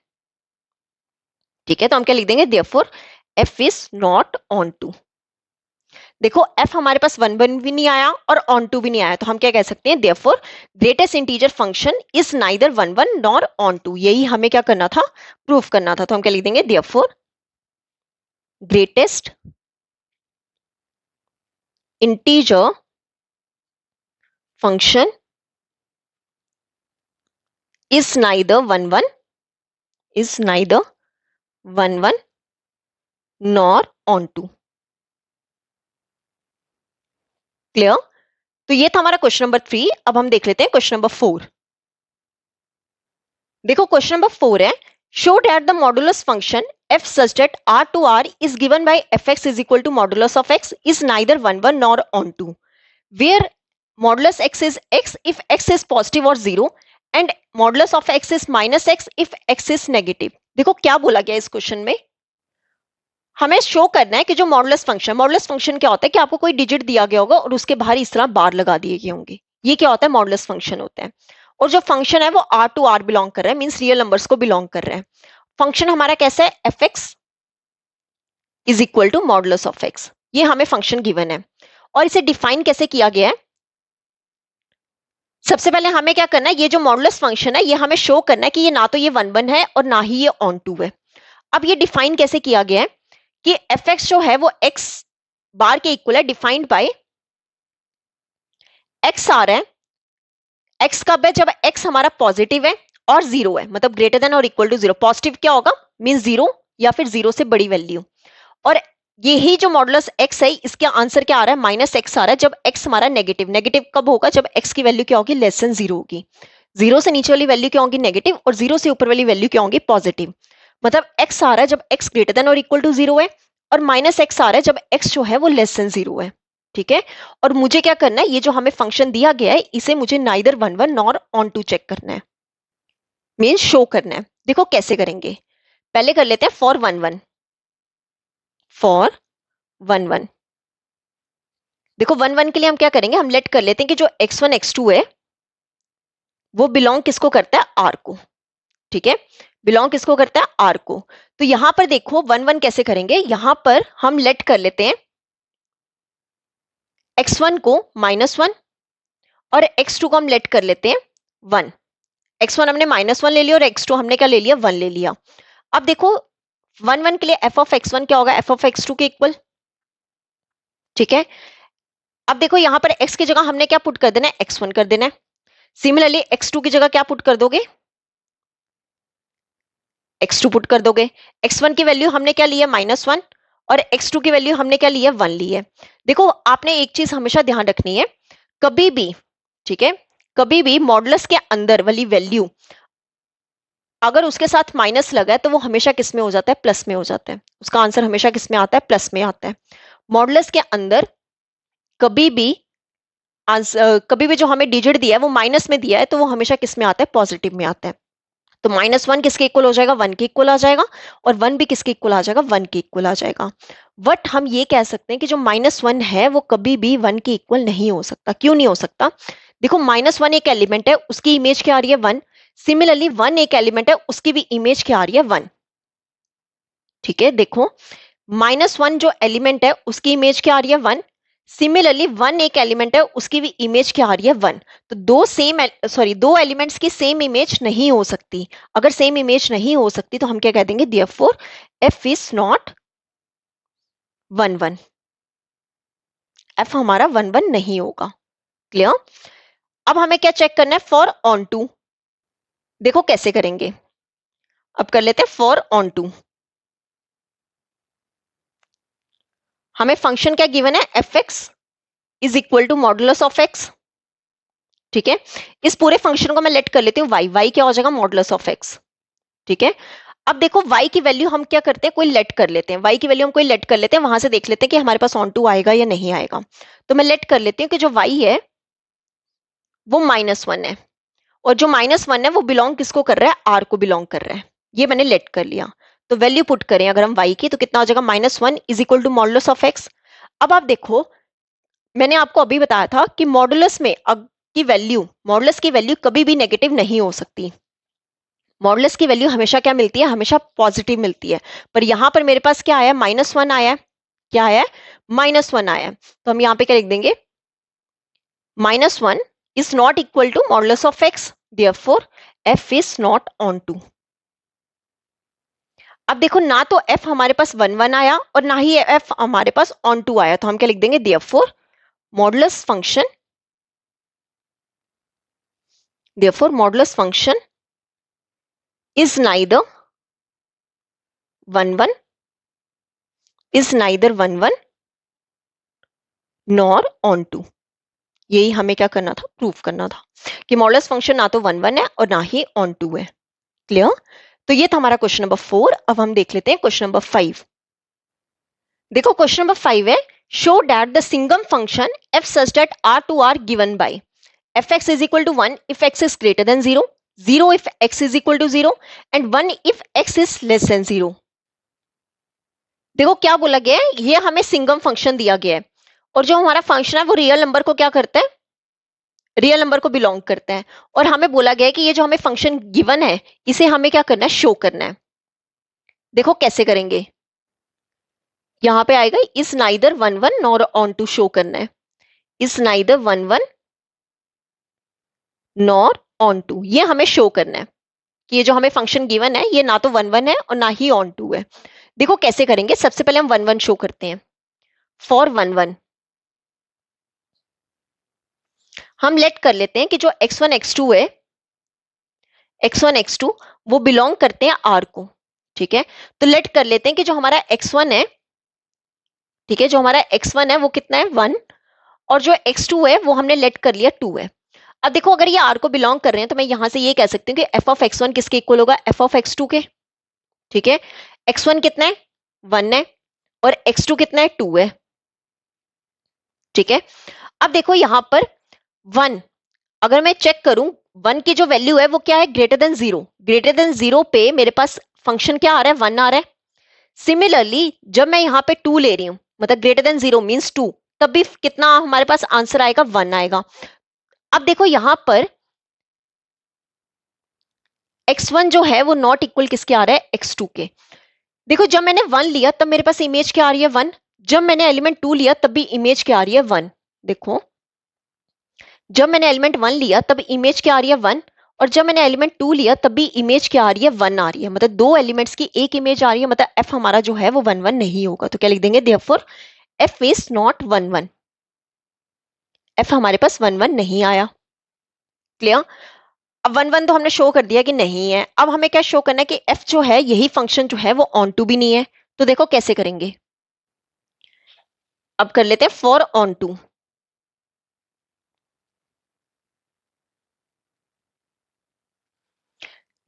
ठीक है, तो हम क्या लिख देंगे, therefore f is not onto. देखो f हमारे पास 1 भी नहीं आया और ऑन टू भी नहीं आया, तो हम क्या कह सकते हैं, therefore greatest integer function is neither 1 nor onto. यही हमें क्या करना था, प्रूफ करना था। तो हम क्या लिख देंगे, therefore greatest integer function is neither 1 1 nor onto। Clear? तो ये था हमारा क्वेश्चन नंबर 3। अब हम देख लेते हैं क्वेश्चन नंबर 4। देखो क्वेश्चन नंबर 4 है, show that the modulus function f such that r to r is given by fx is equal to modulus of x is neither 1 nor onto, where modulus x is x if x is positive or 0 and modulus of x is minus x if x is negative। देखो क्या बोला गया इस question में, हमें show करना है कि जो मॉडुलस फंक्शन क्या होता है कि आपको कोई डिजिट दिया गया होगा और उसके बाहर इस तरह बार लगा दिए गए होंगे, ये क्या होता है, मॉडुलस फंक्शन होता है। और जो फंक्शन है वो आर टू आर बिलोंग कर रहा है, मींस रियल नंबर्स को बिलोंग कर रहा है। फंक्शन हमारा कैसा है, F x is equal to modulus of x, ये हमें फंक्शन गिवन है। और इसे डिफाइन कैसे किया गया है, सबसे पहले हमें क्या करना है, ये जो मॉडुलस फंक्शन है ये हमें शो करना है कि ये ना तो ये 1 है और ना ही ये ऑन टू है। अब ये डिफाइन कैसे किया गया है कि एफ एक्स जो है वो एक्स बार के इक्वल है, डिफाइंड बाय एक्स आ रहा है, एक्स कब है, जब एक्स हमारा पॉजिटिव है और 0 है, मतलब ग्रेटर देन और इक्वल टू 0। पॉजिटिव क्या होगा, मीन 0 या फिर 0 से बड़ी वैल्यू। और यही जो मॉडुलस एक्स है इसके आंसर क्या आ रहा है, माइनस एक्स आ रहा है, जब एक्स हमारा नेगेटिव। नेगेटिव कब होगा, जब एक्स की वैल्यू क्या होगी, लेस देन 0 होगी। 0 से नीचे वाली वैल्यू क्या होगी, नेगेटिव, और 0 से ऊपर वाली वैल्यू क्या होगी, पॉजिटिव। मतलब एक्स आ रहा है जब एक्स ग्रेटर देन और इक्वल टू 0 है, और माइनस एक्स आ रहा है जब एक्स जो है वो लेस देन 0 है। ठीक है, और मुझे क्या करना है, ये जो हमें फंक्शन दिया गया है इसे मुझे neither 1 nor onto check करना है, मीन्स शो करना है। देखो कैसे करेंगे, पहले कर लेते हैं फॉर 1 1। देखो 1 के लिए हम क्या करेंगे, हम लेट कर लेते हैं कि जो x1 x2 है वो बिलोंग किसको करता है, r को। ठीक है, बिलोंग किसको करता है, r को। तो यहां पर देखो 1 कैसे करेंगे, यहां पर हम लेट कर लेते हैं x1 को -1 और x2 को हम लेट कर लेते हैं 1। x1 हमने -1 ले लिया और x2 हमने क्या ले लिया, 1 ले लिया। अब देखो 1 के लिए f ऑफ x1 क्या होगा, f ऑफ x2 के इक्वल। ठीक है, अब देखो यहां पर x की जगह हमने क्या पुट कर देना है, x1 कर देना है। सिमिलरली x2 की जगह क्या पुट कर दोगे, x2 पुट कर दोगे। x1 की वैल्यू हमने क्या ली है, -1, और x2 की वैल्यू हमने क्या ली है, 1 ली है। देखो आपने एक चीज हमेशा ध्यान रखनी है, कभी भी, ठीक है, कभी भी मॉडुलस के अंदर वाली वैल्यू अगर उसके साथ माइनस लगा है तो वो हमेशा किस में हो जाता है, प्लस में हो जाता है। उसका आंसर हमेशा किस में आता है, प्लस में आता है। मॉडुलस के अंदर कभी भी आंसर, कभी भी जो हमें डिजिट दिया है वो माइनस में दिया है तो वो हमेशा किस में आता है, पॉजिटिव में आता है। तो -1 किसके इक्वल हो जाएगा, 1 के इक्वल आ जाएगा, और 1 भी किसके इक्वल आ जाएगा, 1 के इक्वल आ जाएगा। बट हम ये कह सकते हैं कि जो -1 है वो कभी भी 1 के इक्वल नहीं हो सकता। क्यों नहीं हो सकता, देखो -1 एक एलिमेंट है, उसकी इमेज क्या आ रही है, 1। सिमिलरली 1 एक एलिमेंट है, उसकी भी इमेज क्या आ रही है, 1। ठीक है, देखो -1 जो एलिमेंट है उसकी इमेज क्या आ रही है, 1। सिमिलरली 1 एक एलिमेंट है, उसकी भी इमेज क्या आ रही है, 1। तो दो एलिमेंट्स की सेम इमेज नहीं हो सकती। अगर सेम इमेज नहीं हो सकती तो हम क्या कह देंगे, therefore f is not 1 1, f हमारा 1 1 नहीं होगा। क्लियर? अब हमें क्या चेक करना है? For onto. देखो कैसे करेंगे, अब कर लेते हैं फॉर ऑन टू। हमें फंक्शन क्या गिवन है? F x is equal to modulus of x. ठीक है, इस पूरे फंक्शन को मैं लेट कर लेती हूँ वाई। वाई क्या हो जाएगा? Modulus of x. ठीक है, अब देखो y की वैल्यू हम क्या करते हैं? कोई लेट कर लेते हैं। y की वैल्यू हम कोई लेट कर लेते हैं, वहां से देख लेते हैं कि हमारे पास ऑन टू आएगा या नहीं आएगा। तो मैं लेट कर लेती हूँ कि जो y है वो -1 है, और जो -1 है वो बिलोंग किसको कर रहा है? r को बिलोंग कर रहा है। ये मैंने लेट कर लिया। तो वैल्यू पुट करें अगर हम y की, तो कितना हो जाएगा? -1 is equal to modulus of x। अब आप देखो, मैंने आपको अभी बताया था कि मॉडुलस में की वैल्यू, मॉडुलस की वैल्यू कभी भी नेगेटिव नहीं हो सकती। मॉडुलस की वैल्यू हमेशा क्या मिलती है? हमेशा पॉजिटिव मिलती है। पर यहां पर मेरे पास क्या आया? -1 आया है। क्या आया है? -1 आया है। तो हम यहां पे क्या लिख देंगे? -1 is not equal to modulus of x, therefore f is not onto. अब देखो, ना तो f हमारे पास 1 आया और ना ही f हमारे पास ऑन टू आया, तो हम क्या लिख देंगे? Therefore modulus function, therefore modulus function is neither 1 is neither 1 nor onto. यही हमें क्या करना था? प्रूफ करना था कि मॉडुलस फंक्शन ना तो 1 है और ना ही ऑन टू है। क्लियर? तो ये था हमारा क्वेश्चन नंबर 4। अब हम देख लेते हैं क्वेश्चन नंबर 5। देखो क्वेश्चन नंबर 5 है, show that the Singham function f such that r to r given by fx is equal to 1 if x is greater than 0, 0 if x is equal to 0 and 1 if x is less than 0। देखो क्या बोला गया है, ये हमें Singham function दिया गया है, और जो हमारा फंक्शन है वो रियल नंबर को क्या करता है? रियल नंबर को बिलोंग करता है। और हमें बोला गया है कि ये जो हमें फंक्शन गिवन है, इसे हमें क्या करना है? शो करना है। देखो कैसे करेंगे, यहां पे आएगा is neither 1 nor onto. Show करना है is neither 1 nor onto, ये हमें शो करना है कि ये जो हमें फंक्शन गिवन है ये ना तो 1 है और ना ही ऑन टू है। देखो कैसे करेंगे, सबसे पहले हम 1 शो करते हैं। फॉर 1 हम लेट कर लेते हैं कि जो x1 x2 है, x1 x2 वो बिलोंग करते हैं r को। ठीक है, तो लेट कर लेते हैं कि जो हमारा x1 है, ठीक है, जो हमारा x1 है वो कितना है? 1, और जो x2 है वो हमने लेट कर लिया 2 है। अब देखो, अगर ये r को बिलोंग कर रहे हैं तो मैं यहां से ये कह सकती हूँ कि f ऑफ x1 किसके इक्वल होगा? f ऑफ x2 के। ठीक है, x1 कितना है? 1 है, और x2 कितना है? 2 है। ठीक है, अब देखो यहां पर 1, अगर मैं चेक करूं 1 की जो वैल्यू है वो क्या है? Greater than 0। ग्रेटर देन 0 पे मेरे पास फंक्शन क्या आ रहा है? 1 आ रहा है। सिमिलरली जब मैं यहां पे 2 ले रही हूं, मतलब ग्रेटर देन 0 मींस 2, तब भी कितना हमारे पास आंसर आएगा? 1 आएगा। अब देखो यहां पर x1 जो है वो नॉट इक्वल किसके आ रहा है? x2 के। देखो जब मैंने 1 लिया तब मेरे पास इमेज क्या आ रही है? 1। जब मैंने एलिमेंट 2 लिया तब भी इमेज क्या आ रही है? 1। देखो, जब मैंने एलिमेंट 1 लिया तब इमेज क्या आ रही है? 1, और जब मैंने एलिमेंट 2 लिया तब भी इमेज क्या आ रही है? 1 आ रही है। मतलब दो एलिमेंट्स की एक इमेज आ रही है, मतलब f हमारा जो है वो 1 नहीं होगा। तो क्या लिख देंगे? Therefore f is not 1। f हमारे पास 1 नहीं आया। क्लियर? अब 1 तो हमने शो कर दिया कि नहीं है। अब हमें क्या शो करना है कि f जो है, यही फंक्शन जो है वो ऑन टू भी नहीं है। तो देखो कैसे करेंगे, अब कर लेते हैं फॉर ऑन टू।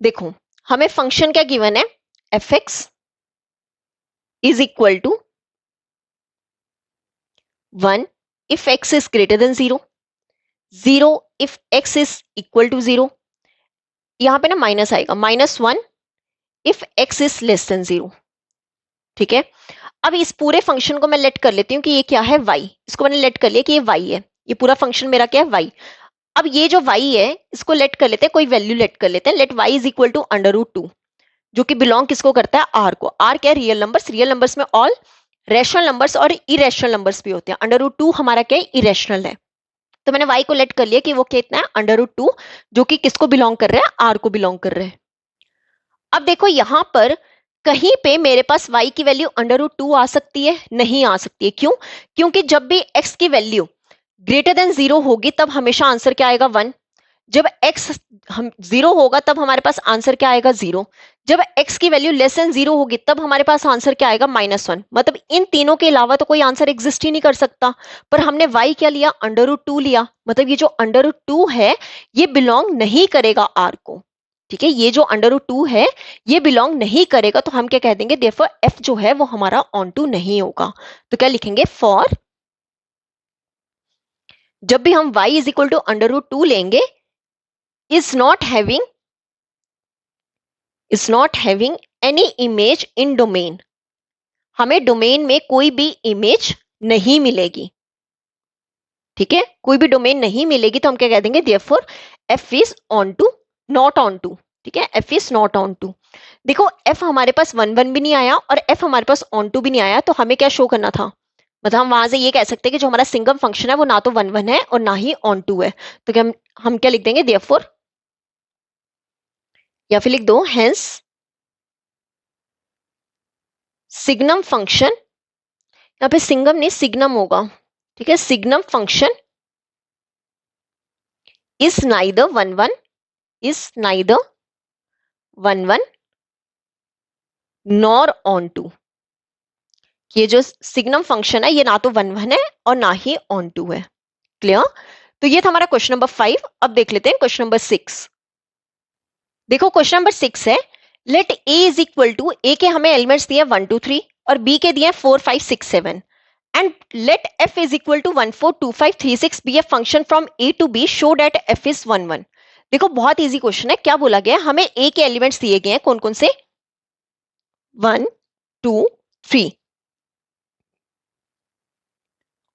देखो हमें फंक्शन क्या गिवन है? F x is equal to 1 if x is greater than 0, 0 if x is equal to 0। यहां पे ना माइनस आएगा, -1 if x is less than 0। ठीक है, अब इस पूरे फंक्शन को मैं लेट कर लेती हूँ कि ये क्या है? y। इसको मैंने लेट कर लिया कि ये y है। ये पूरा फंक्शन मेरा क्या है? y। अब ये जो y है इसको लेट कर लेते हैं, कोई वैल्यू लेट कर लेते हैं। Let y is equal to √2, जो कि बिलोंग किसको करता है? r को। r क्या है? Real numbers. रियल नंबर्स में ऑल रैशनल नंबर्स और इरेशनल नंबर्स भी होते हैं। √2 हमारा क्या है? इरेशनल है। तो मैंने y को लेट कर लिया कि वो कितना है? √2, जो कि किसको बिलोंग कर रहा है? r को बिलोंग कर रहे हैं। अब देखो यहां पर कहीं पे मेरे पास y की वैल्यू √2 आ सकती है? नहीं आ सकती है। क्यों? क्योंकि जब भी x की वैल्यू ग्रेटर देन 0 होगी तब हमेशा आंसर क्या आएगा 1। जब x हम 0 होगा तब हमारे पास आंसर क्या आएगा 0। जब x की वैल्यू लेस देन 0 होगी तब हमारे पास आंसर क्या आएगा -1। मतलब इन तीनों के अलावा तो कोई आंसर एग्जिस्ट ही नहीं कर सकता। पर हमने y क्या लिया, √2 लिया। मतलब ये जो √2 है ये बिलोंग नहीं करेगा r को। ठीक है, ये जो √2 है ये बिलोंग नहीं करेगा, तो हम क्या कह देंगे, देयरफॉर f जो है वो हमारा ऑन टू नहीं होगा। तो क्या लिखेंगे, फॉर जब भी हम y इज इक्वल टू √2 लेंगे, is not having any image in domain, हमें डोमेन में कोई भी इमेज नहीं मिलेगी। ठीक है, कोई भी डोमेन नहीं मिलेगी तो हम क्या कह देंगे, therefore f is not onto. ठीक है, f is not onto. देखो f हमारे पास 1 1 भी नहीं आया और f हमारे पास ऑन टू भी नहीं आया, तो हमें क्या शो करना था, मतलब हम वहां से ये कह सकते हैं कि जो हमारा सिंगम फंक्शन है वो ना तो 1 1 है और ना ही ऑन टू है। तो क्या हम क्या लिख देंगे, देयरफॉर, या फिर लिख दो हेंस सिग्नम फंक्शन, यहाँ पे सिंगम नहीं सिग्नम होगा। ठीक है, signum function is neither 1 1 nor onto. ये जो सिग्नम फंक्शन है ये ना तो 1 1 है और ना ही ऑन टू है। क्लियर? तो ये था हमारा क्वेश्चन नंबर 5। अब देख लेते हैं क्वेश्चन नंबर 6। देखो क्वेश्चन नंबर 6 है, let a is equal to, a के हमें एलिमेंट्स दिए 1 2 3 और b के दिए 4 5 6 7 and let f is equal to 1 4 2 5 3 6 be a function from a to b, show that f is 1 1। देखो बहुत इजी क्वेश्चन है। क्या बोला गया, हमें a के एलिमेंट्स दिए गए हैं, कौन कौन से, 1 2 3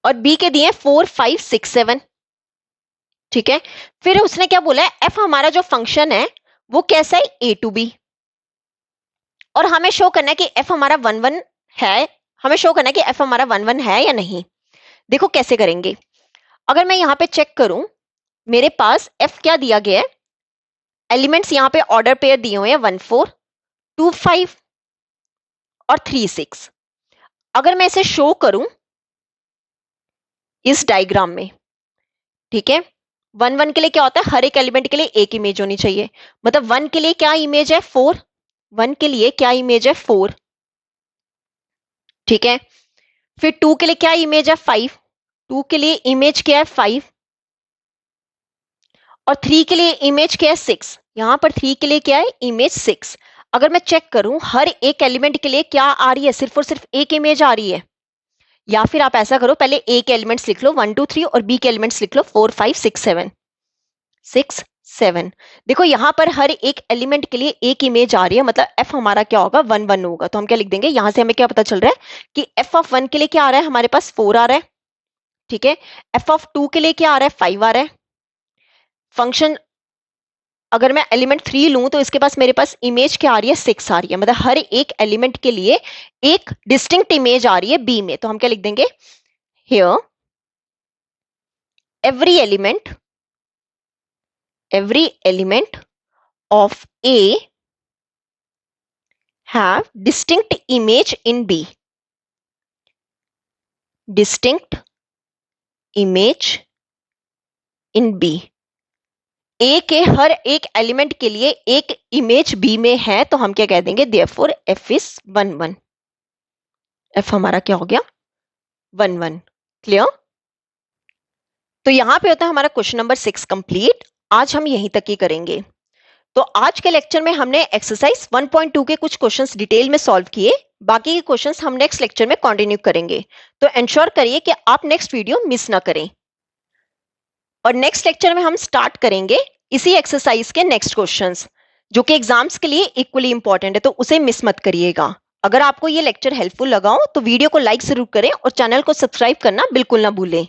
और b के दिए 4 5 6 7। ठीक है, फिर उसने क्या बोला है, f हमारा जो फंक्शन है वो कैसा है, a टू b, और हमें शो करना है कि f हमारा 1 1 है, हमें शो करना है कि f हमारा 1 1 है या नहीं। देखो कैसे करेंगे, अगर मैं यहां पे चेक करूं, मेरे पास f क्या दिया गया है, एलिमेंट्स यहां पे ऑर्डर पेयर दिए हुए हैं 1 4 2 5 और 3 6। अगर मैं इसे शो करूं इस डायग्राम में, ठीक है, 1 1 के लिए क्या होता है, हर एक एलिमेंट के लिए एक इमेज होनी चाहिए। मतलब 1 के लिए क्या इमेज है, 4, 1 के लिए क्या इमेज है 4। ठीक है, फिर 2 के लिए क्या इमेज है 5, 2 के लिए इमेज क्या है 5 और 3 के लिए इमेज क्या है 6। यहां पर 3 के लिए क्या है, इमेज 6। अगर मैं चेक करूं हर एक एलिमेंट के लिए क्या आ रही है, सिर्फ और सिर्फ एक इमेज आ रही है, या फिर आप ऐसा करो, पहले ए के एलिमेंट्स लिख लो 1 2 3 और बी के एलिमेंट्स लिख लो 4 5 6 7। देखो यहां पर हर एक एलिमेंट के लिए एक इमेज आ रही है, मतलब एफ हमारा क्या होगा, 1 1 होगा। तो हम क्या लिख देंगे, यहां से हमें क्या पता चल रहा है कि एफ ऑफ 1 के लिए क्या आ रहा है, हमारे पास 4 आ रहा है। ठीक है, एफ ऑफ 2 के लिए क्या आ रहा है, 5 आ रहा है। फंक्शन अगर मैं एलिमेंट 3 लूं तो इसके पास मेरे पास इमेज क्या आ रही है, 6 आ रही है। मतलब हर एक एलिमेंट के लिए एक डिस्टिंक्ट इमेज आ रही है बी में। तो हम क्या लिख देंगे, here every element of A have distinct image in B. Distinct image in B. A के हर एक एलिमेंट के लिए एक इमेज B में है, तो हम क्या कह देंगे, therefore F is 1 1। F हमारा क्या हो गया, 1 1। क्लियर? तो यहां पे होता है हमारा क्वेश्चन नंबर 6 कंप्लीट। आज हम यहीं तक ही करेंगे। तो आज के लेक्चर में हमने एक्सरसाइज 1.2 के कुछ क्वेश्चंस डिटेल में सॉल्व किए, बाकी के क्वेश्चंस हम नेक्स्ट लेक्चर में कंटिन्यू करेंगे। तो इंश्योर करिए कि आप नेक्स्ट वीडियो मिस ना करें। और नेक्स्ट लेक्चर में हम स्टार्ट करेंगे इसी एक्सरसाइज के नेक्स्ट क्वेश्चंस, जो कि एग्जाम्स के लिए इक्वली इंपॉर्टेंट है, तो उसे मिस मत करिएगा। अगर आपको ये लेक्चर हेल्पफुल लगा हो तो वीडियो को लाइक जरूर करें और चैनल को सब्सक्राइब करना बिल्कुल ना भूलें।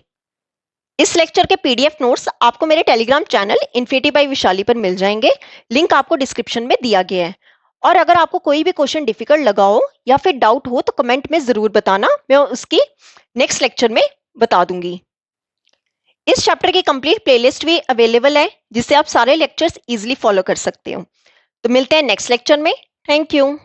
इस लेक्चर के पीडीएफ नोट्स आपको मेरे Telegram channel infinity by Vishali पर मिल जाएंगे। लिंक आपको डिस्क्रिप्शन में दिया गया है। और अगर आपको कोई भी क्वेश्चन डिफिकल्ट लगा हो या फिर डाउट हो तो कमेंट में जरूर बताना, मैं उसकी नेक्स्ट लेक्चर में बता दूंगी। इस चैप्टर की कंप्लीट प्लेलिस्ट भी अवेलेबल है, जिससे आप सारे लेक्चर्स इजीली फॉलो कर सकते हो। तो मिलते हैं नेक्स्ट लेक्चर में। Thank you.